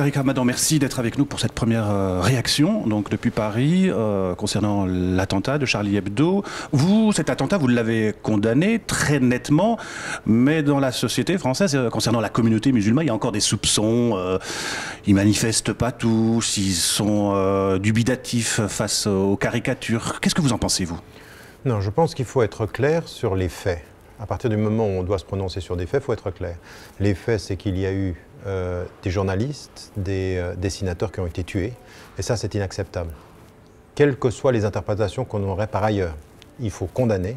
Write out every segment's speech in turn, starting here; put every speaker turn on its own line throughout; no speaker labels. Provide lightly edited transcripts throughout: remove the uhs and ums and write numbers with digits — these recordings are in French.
Tariq Ramadan, merci d'être avec nous pour cette première réaction donc depuis Paris concernant l'attentat de Charlie Hebdo. Cet attentat, vous l'avez condamné très nettement, mais dans la société française, concernant la communauté musulmane, il y a encore des soupçons. Ils manifestent pas tous, ils sont dubitatifs face aux caricatures. Qu'est-ce que vous en pensez, vous?
Non, je pense qu'il faut être clair sur les faits. À partir du moment où on doit se prononcer sur des faits, il faut être clair. Les faits, c'est qu'il y a eu des journalistes, des dessinateurs qui ont été tués, et ça, c'est inacceptable. Quelles que soient les interprétations qu'on aurait par ailleurs, il faut condamner,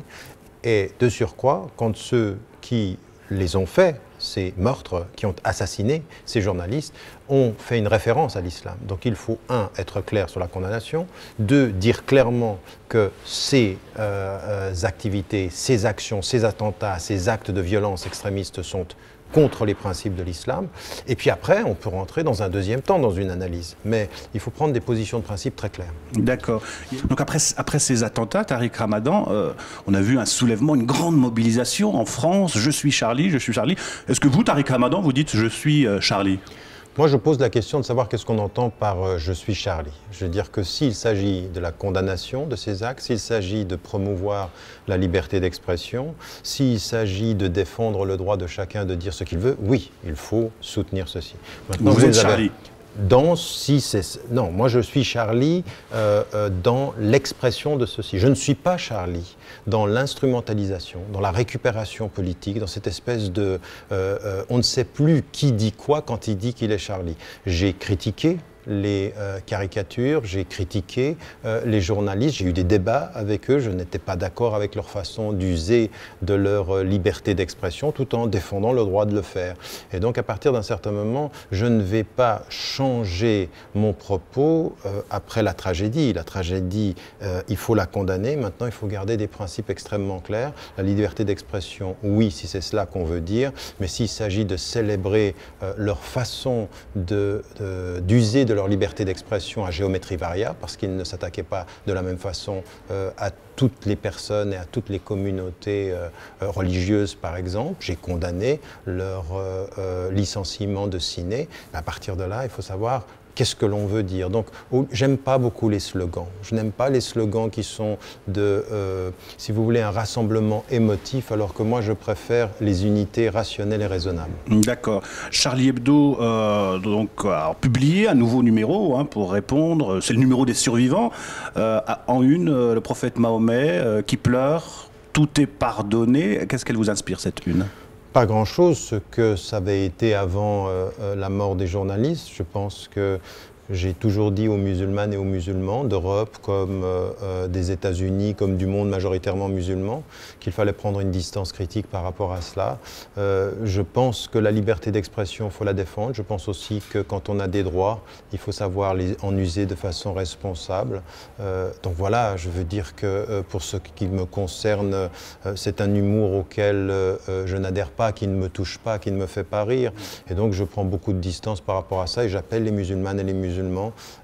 et de surcroît, quand ceux qui les ont faits, ces meurtres, qui ont assassiné ces journalistes, ont fait une référence à l'islam. Donc il faut, un, être clair sur la condamnation, deux, dire clairement que ces activités, ces actions, ces attentats, ces actes de violence extrémiste sont contre les principes de l'islam. Et puis après, on peut rentrer dans un deuxième temps dans une analyse. Mais il faut prendre des positions de principe très claires.
D'accord. Donc après ces attentats, Tariq Ramadan, on a vu un soulèvement, une grande mobilisation en France. Je suis Charlie, je suis Charlie. Est-ce que vous, Tariq Ramadan, vous dites je suis Charlie?
Moi, je pose la question de savoir qu'est-ce qu'on entend par « je suis Charlie ». Je veux dire que s'il s'agit de la condamnation de ces actes, s'il s'agit de promouvoir la liberté d'expression, s'il s'agit de défendre le droit de chacun de dire ce qu'il veut, oui, il faut soutenir ceci.
Maintenant, vous êtes Charlie?
Non, moi je suis Charlie dans l'expression de ceci. Je ne suis pas Charlie dans l'instrumentalisation, dans la récupération politique, dans cette espèce de... on ne sait plus qui dit quoi quand il dit qu'il est Charlie. J'ai critiqué les caricatures, j'ai critiqué les journalistes, j'ai eu des débats avec eux, je n'étais pas d'accord avec leur façon d'user de leur liberté d'expression tout en défendant le droit de le faire. Et donc à partir d'un certain moment, je ne vais pas changer mon propos après la tragédie. La tragédie, il faut la condamner, maintenant il faut garder des principes extrêmement clairs. La liberté d'expression, oui, si c'est cela qu'on veut dire, mais s'il s'agit de célébrer leur façon d'user de leur liberté d'expression à géométrie variable, parce qu'ils ne s'attaquaient pas de la même façon à toutes les personnes et à toutes les communautés religieuses, par exemple. J'ai condamné leur licenciement de ciné. À partir de là, il faut savoir qu'est-ce que l'on veut dire. Donc, j'aime pas beaucoup les slogans. Je n'aime pas les slogans qui sont si vous voulez, un rassemblement émotif, alors que moi, je préfère les unités rationnelles et raisonnables.
D'accord. Charlie Hebdo a publié un nouveau numéro pour répondre. C'est le numéro des survivants. En une, le prophète Mahomet qui pleure. Tout est pardonné. Qu'est-ce qu'elle vous inspire, cette une?
Pas grand-chose, ce que ça avait été avant la mort des journalistes. Je pense que j'ai toujours dit aux musulmanes et aux musulmans d'Europe comme des États-Unis, comme du monde majoritairement musulman, qu'il fallait prendre une distance critique par rapport à cela. Je pense que la liberté d'expression, il faut la défendre. Je pense aussi que quand on a des droits, il faut savoir en user de façon responsable. Donc voilà, je veux dire que pour ce qui me concerne, c'est un humour auquel je n'adhère pas, qui ne me touche pas, qui ne me fait pas rire. Et donc je prends beaucoup de distance par rapport à ça et j'appelle les musulmanes et les musulmans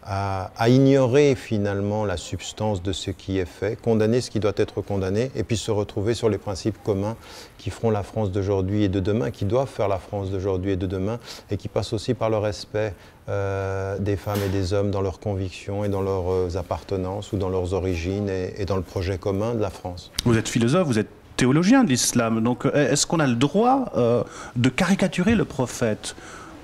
à ignorer finalement la substance de ce qui est fait, condamner ce qui doit être condamné et puis se retrouver sur les principes communs qui feront la France d'aujourd'hui et de demain, qui doivent faire la France d'aujourd'hui et de demain et qui passent aussi par le respect des femmes et des hommes dans leurs convictions et dans leurs appartenances ou dans leurs origines et dans le projet commun de la France.
Vous êtes philosophe, vous êtes théologien de l'islam, donc est-ce qu'on a le droit de caricaturer le prophète ?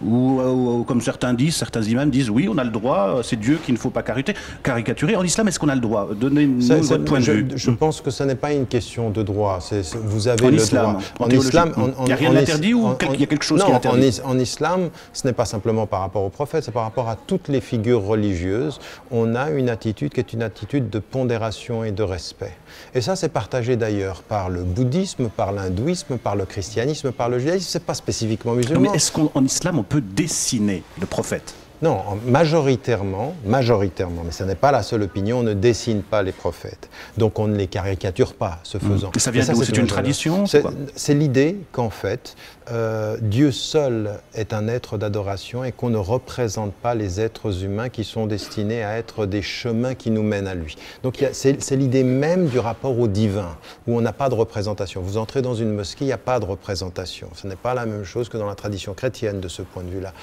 Ou comme certains imams disent, oui, on a le droit, c'est Dieu qu'il ne faut pas caricaturer. En islam, est-ce qu'on a le droit? Donnez-nous votre point de vue.
Je pense que ce n'est pas une question de droit. Vous avez le droit.
En islam, il n'y a rien d'interdit ou il y a quelque chose qui est interdit?
En islam, ce n'est pas simplement par rapport au prophète, c'est par rapport à toutes les figures religieuses. On a une attitude qui est une attitude de pondération et de respect. Et ça, c'est partagé d'ailleurs par le bouddhisme, par l'hindouisme, par le christianisme, par le judaïsme. Ce n'est pas spécifiquement musulman.
Mais est-ce qu'en islam, on peut dessiner le prophète?
Non, majoritairement, mais ce n'est pas la seule opinion, on ne dessine pas les prophètes. Donc on ne les caricature pas, ce faisant.
Et ça vient d'où? C'est une tradition?
C'est l'idée qu'en fait, Dieu seul est un être d'adoration et qu'on ne représente pas les êtres humains qui sont destinés à être des chemins qui nous mènent à lui. Donc c'est l'idée même du rapport au divin, où on n'a pas de représentation. Vous entrez dans une mosquée, il n'y a pas de représentation. Ce n'est pas la même chose que dans la tradition chrétienne de ce point de vue-là.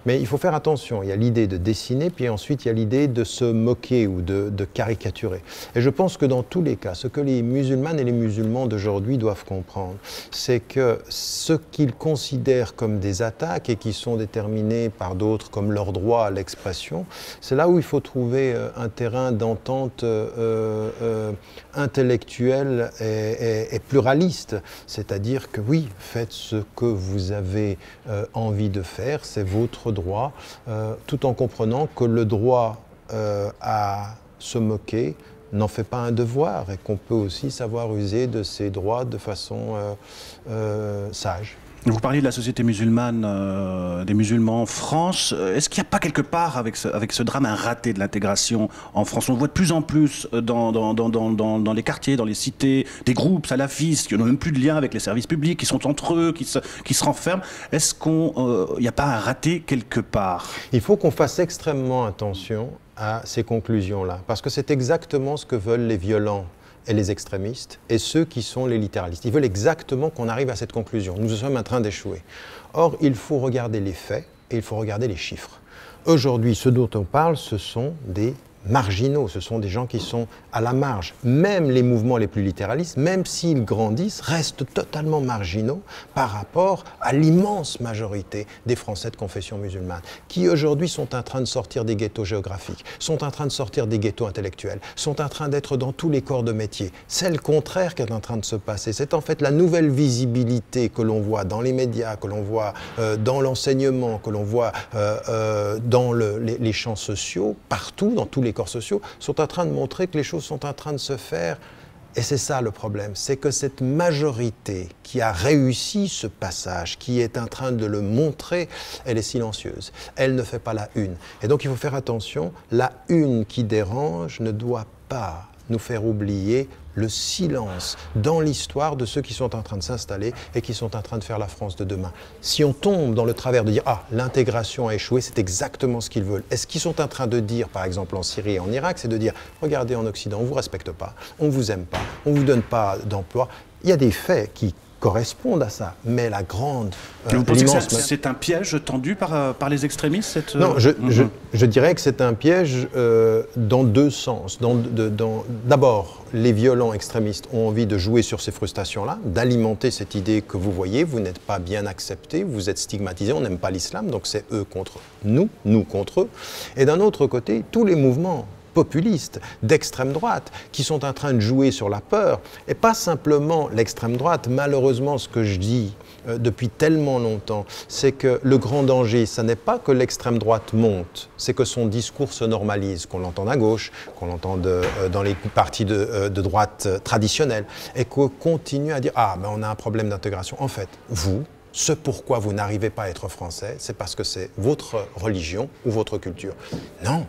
Mais il faut faire attention, il y a l'idée de dessiner, puis ensuite il y a l'idée de se moquer ou de caricaturer. Et je pense que dans tous les cas, ce que les musulmanes et les musulmans d'aujourd'hui doivent comprendre, c'est que ce qu'ils considèrent comme des attaques et qui sont déterminées par d'autres comme leur droit à l'expression, c'est là où il faut trouver un terrain d'entente intellectuelle et pluraliste. C'est-à-dire que oui, faites ce que vous avez envie de faire, c'est votre droit, tout en comprenant que le droit à se moquer n'en fait pas un devoir et qu'on peut aussi savoir user de ses droits de façon sage.
Vous parliez de la société musulmane, des musulmans en France. Est-ce qu'il n'y a pas quelque part, avec ce drame, un raté de l'intégration en France? On le voit de plus en plus dans les quartiers, dans les cités, des groupes salafistes qui n'ont même plus de lien avec les services publics, qui sont entre eux, qui se renferment. Est-ce qu'il n'y a pas un raté quelque part?
Il faut qu'on fasse extrêmement attention à ces conclusions-là, parce que c'est exactement ce que veulent les violents et les extrémistes, et ceux qui sont les littéralistes. Ils veulent exactement qu'on arrive à cette conclusion. Nous sommes en train d'échouer. Or, il faut regarder les faits et il faut regarder les chiffres. Aujourd'hui, ce dont on parle, ce sont des marginaux, ce sont des gens qui sont à la marge. Même les mouvements les plus littéralistes, même s'ils grandissent, restent totalement marginaux par rapport à l'immense majorité des Français de confession musulmane, qui aujourd'hui sont en train de sortir des ghettos géographiques, sont en train de sortir des ghettos intellectuels, sont en train d'être dans tous les corps de métier. C'est le contraire qui est en train de se passer. C'est en fait la nouvelle visibilité que l'on voit dans les médias, que l'on voit dans l'enseignement, que l'on voit dans les champs sociaux, partout, dans tous les corps sociaux, sont en train de montrer que les choses sont en train de se faire. Et c'est ça le problème, c'est que cette majorité qui a réussi ce passage, qui est en train de le montrer, elle est silencieuse. Elle ne fait pas la une. Et donc il faut faire attention, la une qui dérange ne doit pas nous faire oublier le silence dans l'histoire de ceux qui sont en train de s'installer et qui sont en train de faire la France de demain. Si on tombe dans le travers de dire « Ah, l'intégration a échoué », c'est exactement ce qu'ils veulent. Et ce qu'ils sont en train de dire, par exemple en Syrie et en Irak, c'est de dire « Regardez, en Occident, on ne vous respecte pas, on ne vous aime pas, on ne vous donne pas d'emploi ». Il y a des faits qui correspondent à ça, mais la grande...
vous pensez que c'est un piège tendu par les extrémistes
Non, je dirais que c'est un piège dans deux sens. D'abord, les violents extrémistes ont envie de jouer sur ces frustrations-là, d'alimenter cette idée que vous voyez, vous n'êtes pas bien accepté, vous êtes stigmatisé, on n'aime pas l'islam, donc c'est eux contre nous, nous contre eux. Et d'un autre côté, tous les mouvements populistes, d'extrême droite, qui sont en train de jouer sur la peur, et pas simplement l'extrême droite. Malheureusement, ce que je dis depuis tellement longtemps, c'est que le grand danger, ce n'est pas que l'extrême droite monte, c'est que son discours se normalise, qu'on l'entende à gauche, qu'on l'entende dans les partis de droite traditionnels, et qu'on continue à dire « Ah, mais on a un problème d'intégration ». En fait, ce pourquoi vous n'arrivez pas à être français, c'est parce que c'est votre religion ou votre culture. Non.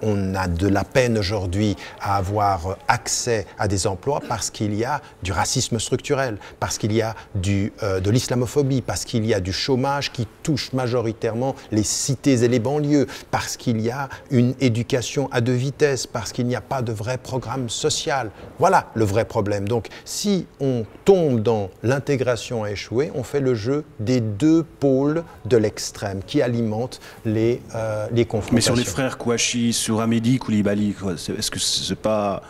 On a de la peine aujourd'hui à avoir accès à des emplois parce qu'il y a du racisme structurel, parce qu'il y a de l'islamophobie, parce qu'il y a du chômage qui touche majoritairement les cités et les banlieues, parce qu'il y a une éducation à deux vitesses, parce qu'il n'y a pas de vrai programme social. Voilà le vrai problème. Donc si on tombe dans l'intégration à échouer, on fait le jeu des deux pôles de l'extrême qui alimentent les confrontations.
Mais sur les frères Kouachi, sur Amédi Koulibaly, est-ce que c'est pas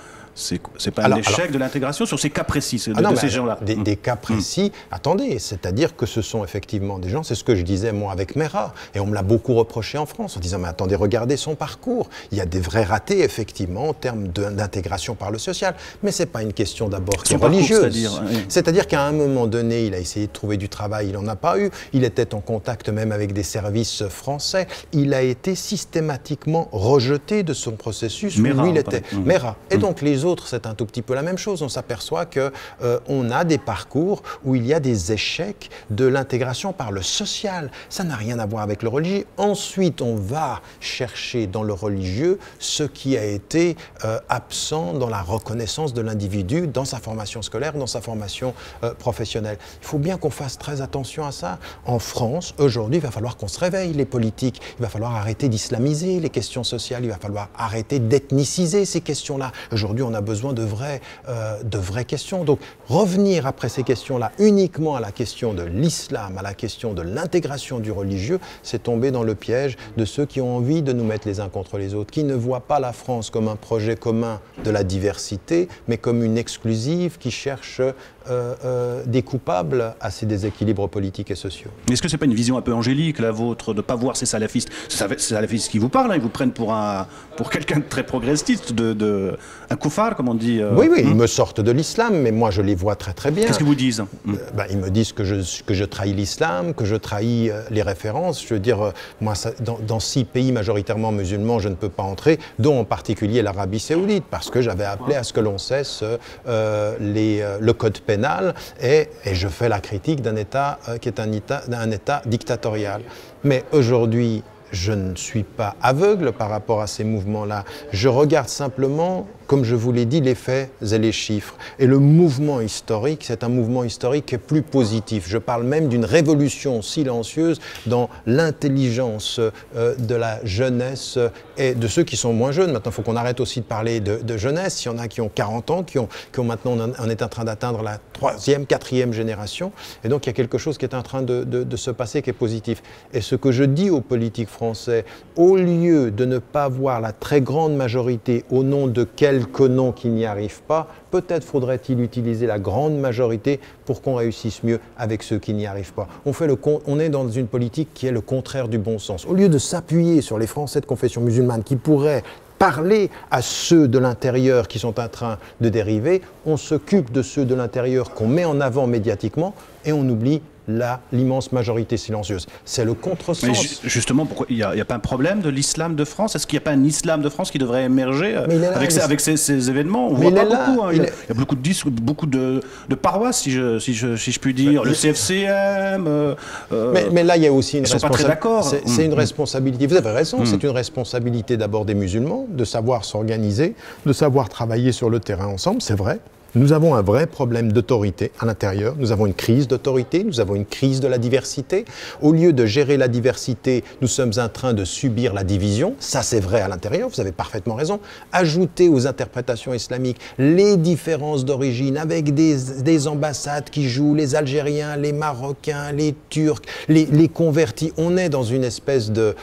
un échec de l'intégration sur ces cas précis de ces gens-là?
Des cas précis, attendez, c'est-à-dire que ce sont effectivement des gens, c'est ce que je disais moi avec Mera, et on me l'a beaucoup reproché en France, en disant mais attendez, regardez son parcours, il y a des vrais ratés effectivement en termes d'intégration par le social, mais c'est pas une question d'abord qui est religieuse. C'est-à-dire qu'à un moment donné, il a essayé de trouver du travail, il n'en a pas eu, il était en contact même avec des services français, il a été systématiquement rejeté de son processus où lui il était. Mera. Et donc les autres, c'est un tout petit peu la même chose. On s'aperçoit qu'on a des parcours où il y a des échecs de l'intégration par le social. Ça n'a rien à voir avec le religieux. Ensuite, on va chercher dans le religieux ce qui a été absent dans la reconnaissance de l'individu, dans sa formation scolaire, dans sa formation professionnelle. Il faut bien qu'on fasse très attention à ça. En France, aujourd'hui, il va falloir qu'on se réveille, les politiques. Il va falloir arrêter d'islamiser les questions sociales. Il va falloir arrêter d'ethniciser ces questions-là. Aujourd'hui, on a besoin de vraies questions. Donc, revenir après ces questions-là uniquement à la question de l'islam, à la question de l'intégration du religieux, c'est tomber dans le piège de ceux qui ont envie de nous mettre les uns contre les autres, qui ne voient pas la France comme un projet commun de la diversité, mais comme une exclusive qui cherche des coupables à ces déséquilibres politiques et sociaux.
Est-ce que ce n'est pas une vision un peu angélique, la vôtre, de ne pas voir ces salafistes qui vous parlent, hein, ils vous prennent pour quelqu'un de très progressiste, un koufar, comme on dit
Oui, ils me sortent de l'islam, mais moi je les vois très très bien.
Qu'est-ce qu'ils vous disent
Ils me disent que je trahis l'islam, que je trahis les références. Je veux dire, moi, dans 6 pays majoritairement musulmans, je ne peux pas entrer, dont en particulier l'Arabie Saoudite, parce que j'avais appelé à ce que l'on cesse le code pénal et je fais la critique d'un État qui est un État dictatorial. Mais aujourd'hui, je ne suis pas aveugle par rapport à ces mouvements-là. Je regarde simplement, comme je vous l'ai dit, les faits et les chiffres. Et le mouvement historique, c'est un mouvement historique qui est plus positif. Je parle même d'une révolution silencieuse dans l'intelligence de la jeunesse et de ceux qui sont moins jeunes. Maintenant, il faut qu'on arrête aussi de parler de jeunesse. Il y en a qui ont 40 ans, qui ont maintenant, on est en train d'atteindre la 3e, 4e génération. Et donc, il y a quelque chose qui est en train de se passer qui est positif. Et ce que je dis aux politiques français, au lieu de ne pas voir la très grande majorité au nom de quelques noms qui n'y arrivent pas, peut-être faudrait-il utiliser la grande majorité pour qu'on réussisse mieux avec ceux qui n'y arrivent pas. On est dans une politique qui est le contraire du bon sens. Au lieu de s'appuyer sur les Français de confession musulmane qui pourraient parler à ceux de l'intérieur qui sont en train de dériver, on s'occupe de ceux de l'intérieur qu'on met en avant médiatiquement et on oublie l'immense majorité silencieuse. C'est le contresens.
Mais justement, pourquoi il n'y a pas un problème de l'islam de France? Est-ce qu'il n'y a pas un islam de France qui devrait émerger avec ces événements? On voit pas beaucoup. Hein. Il y a beaucoup de paroisses, si je puis dire. Le CFCM.
Mais là, il y a aussi une
responsabilité.
C'est une responsabilité. Vous avez raison, c'est une responsabilité d'abord des musulmans de savoir s'organiser, de savoir travailler sur le terrain ensemble, c'est vrai. Nous avons un vrai problème d'autorité à l'intérieur, nous avons une crise d'autorité, nous avons une crise de la diversité. Au lieu de gérer la diversité, nous sommes en train de subir la division, ça c'est vrai à l'intérieur, vous avez parfaitement raison. Ajouter aux interprétations islamiques les différences d'origine avec des ambassades qui jouent, les Algériens, les Marocains, les Turcs, les convertis, on est dans une espèce de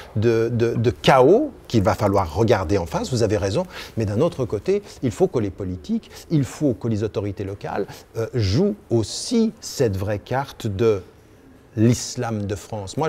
chaos qu'il va falloir regarder en face, vous avez raison, mais d'un autre côté, il faut que les politiques, il faut que les autorités locales jouent aussi cette vraie carte de l'islam de France. Moi,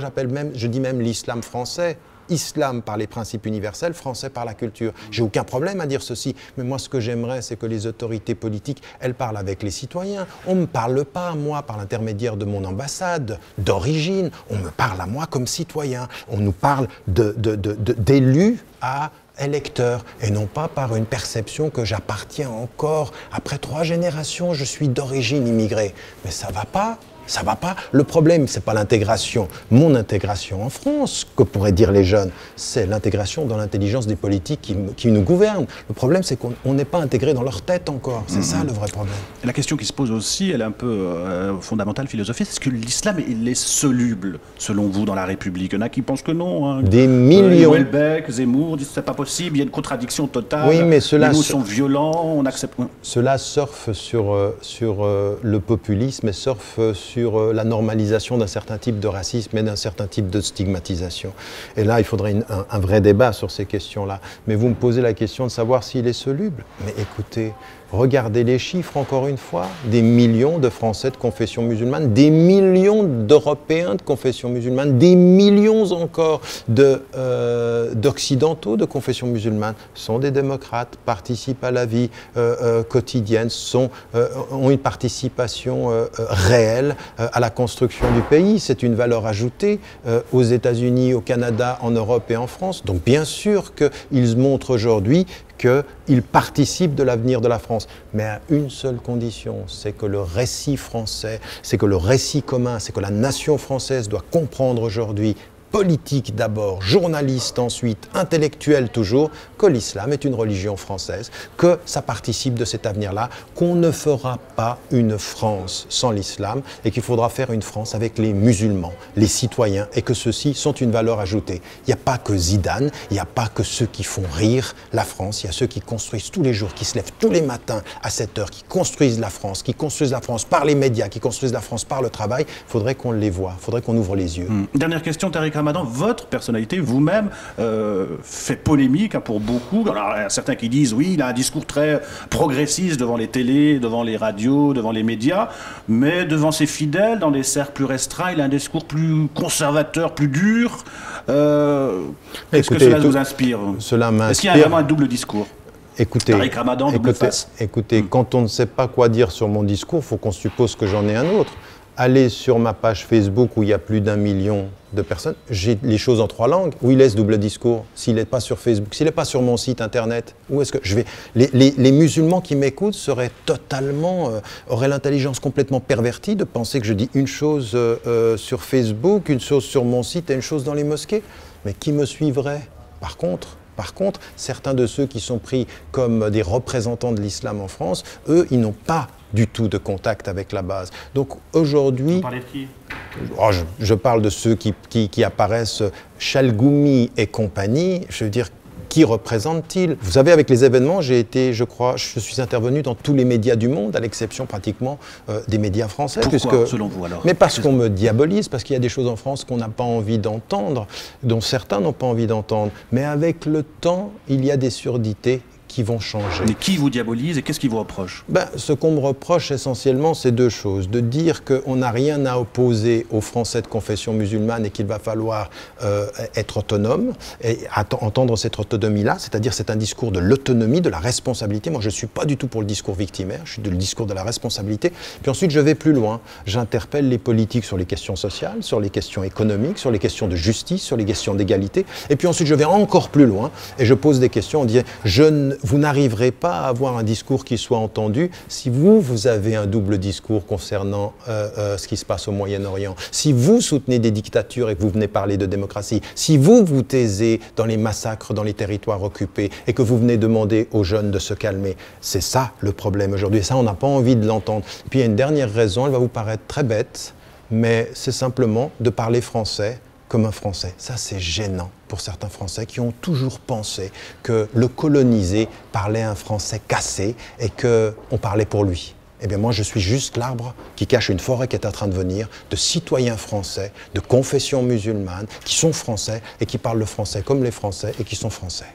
je dis même l'islam français. Islam par les principes universels, français par la culture. J'ai aucun problème à dire ceci, mais moi ce que j'aimerais c'est que les autorités politiques, elles parlent avec les citoyens. On ne me parle pas, moi, par l'intermédiaire de mon ambassade d'origine, on me parle à moi comme citoyen. On nous parle d'élus à électeurs et non pas par une perception que j'appartiens encore. Après 3 générations, je suis d'origine immigrée. Mais ça va pas. Ça va pas. Le problème, c'est pas l'intégration, mon intégration en France, que pourraient dire les jeunes, c'est l'intégration dans l'intelligence des politiques qui nous gouvernent. Le problème, c'est qu'on n'est pas intégré dans leur tête encore. C'est ça le vrai problème.
La question qui se pose aussi, elle est un peu fondamentale, philosophique, est-ce que l'islam, il est soluble, selon vous, dans la République? Il y en a qui pensent que non. Hein.
Des millions.
Houellebecq, Zemmour disent que c'est pas possible, il y a une contradiction totale.
Oui, mais
les mots sont violents, on accepte.
Cela surfe sur le populisme et surfe sur la normalisation d'un certain type de racisme et d'un certain type de stigmatisation. Et là, il faudrait un vrai débat sur ces questions-là. Mais vous me posez la question de savoir s'il est soluble. Mais écoutez, regardez les chiffres, encore une fois, des millions de Français de confession musulmane, des millions d'Européens de confession musulmane, des millions encore d'Occidentaux de confession musulmane sont des démocrates, participent à la vie quotidienne, ont une participation réelle à la construction du pays. C'est une valeur ajoutée aux États-Unis, au Canada, en Europe et en France. Donc bien sûr qu'ils montrent aujourd'hui qu'ils participent de l'avenir de la France. Mais à une seule condition, c'est que le récit français, c'est que le récit commun, c'est que la nation française doit comprendre aujourd'hui, politique d'abord, journaliste ensuite, intellectuel toujours, que l'islam est une religion française, que ça participe de cet avenir-là, qu'on ne fera pas une France sans l'islam et qu'il faudra faire une France avec les musulmans, les citoyens, et que ceux-ci sont une valeur ajoutée. Il n'y a pas que Zidane, il n'y a pas que ceux qui font rire la France, il y a ceux qui construisent tous les jours, qui se lèvent tous les matins à 7 heures, qui construisent la France par les médias, qui construisent la France par le travail. Il faudrait qu'on les voie, il faudrait qu'on ouvre les yeux.
Dernière question, Tariq Ramadan, votre personnalité, vous-même, fait polémique pour beaucoup. Alors, il y a certains qui disent, oui, il a un discours très progressiste devant les télés, devant les radios, devant les médias, mais devant ses fidèles, dans des cercles plus restreints, il a un discours plus conservateur, plus dur. Est-ce que cela vous inspire?
Cela m'inspire.
Est-ce qu'il y a vraiment un double discours?
Écoutez,
Tariq Ramadan, double face.
Écoutez, quand on ne sait pas quoi dire sur mon discours, il faut qu'on suppose que j'en ai un autre. Allez sur ma page Facebook où il y a plus d'1 million de personnes, j'ai les choses en 3 langues. Où il est ce double discours? S'il n'est pas sur Facebook, s'il n'est pas sur mon site internet, où est-ce que je vais? Les musulmans qui m'écoutent seraient totalement, auraient l'intelligence complètement pervertie de penser que je dis une chose sur Facebook, une chose sur mon site et une chose dans les mosquées. Mais qui me suivrait? Par contre, certains de ceux qui sont pris comme des représentants de l'islam en France, eux, ils n'ont pas du tout de contact avec la base. Donc aujourd'hui...
Vous parlez de qui?
Je parle de ceux qui apparaissent, Chalgoumi et compagnie. Je veux dire, qui représente-t-il? Vous savez, avec les événements, je suis intervenu dans tous les médias du monde, à l'exception pratiquement des médias français.
Pourquoi, selon vous, alors?
Mais parce qu'on me diabolise, parce qu'il y a des choses en France qu'on n'a pas envie d'entendre, dont certains n'ont pas envie d'entendre. Mais avec le temps, il y a des surdités qui vont changer.
Mais qui vous diabolise et qu'est-ce qui vous reproche?
Ce qu'on me reproche essentiellement, c'est 2 choses. De dire qu'on n'a rien à opposer aux Français de confession musulmane et qu'il va falloir être autonome et entendre cette autonomie-là, c'est-à-dire c'est un discours de l'autonomie, de la responsabilité. Moi, je ne suis pas du tout pour le discours victimaire, je suis le discours de la responsabilité. Puis ensuite, je vais plus loin. J'interpelle les politiques sur les questions sociales, sur les questions économiques, sur les questions de justice, sur les questions d'égalité. Et puis ensuite, je vais encore plus loin et je pose des questions. On dit, vous n'arriverez pas à avoir un discours qui soit entendu si vous avez un double discours concernant ce qui se passe au Moyen-Orient, si vous soutenez des dictatures et que vous venez parler de démocratie, si vous vous taisez dans les massacres dans les territoires occupés et que vous venez demander aux jeunes de se calmer. C'est ça le problème aujourd'hui et ça on n'a pas envie de l'entendre. Puis il y a une dernière raison, elle va vous paraître très bête, mais c'est simplement de parler français comme un Français. Ça, c'est gênant pour certains Français qui ont toujours pensé que le colonisé parlait un français cassé et qu'on parlait pour lui. Eh bien, moi, je suis juste l'arbre qui cache une forêt qui est en train de venir, de citoyens français, de confession musulmane, qui sont français et qui parlent le français comme les Français et qui sont français.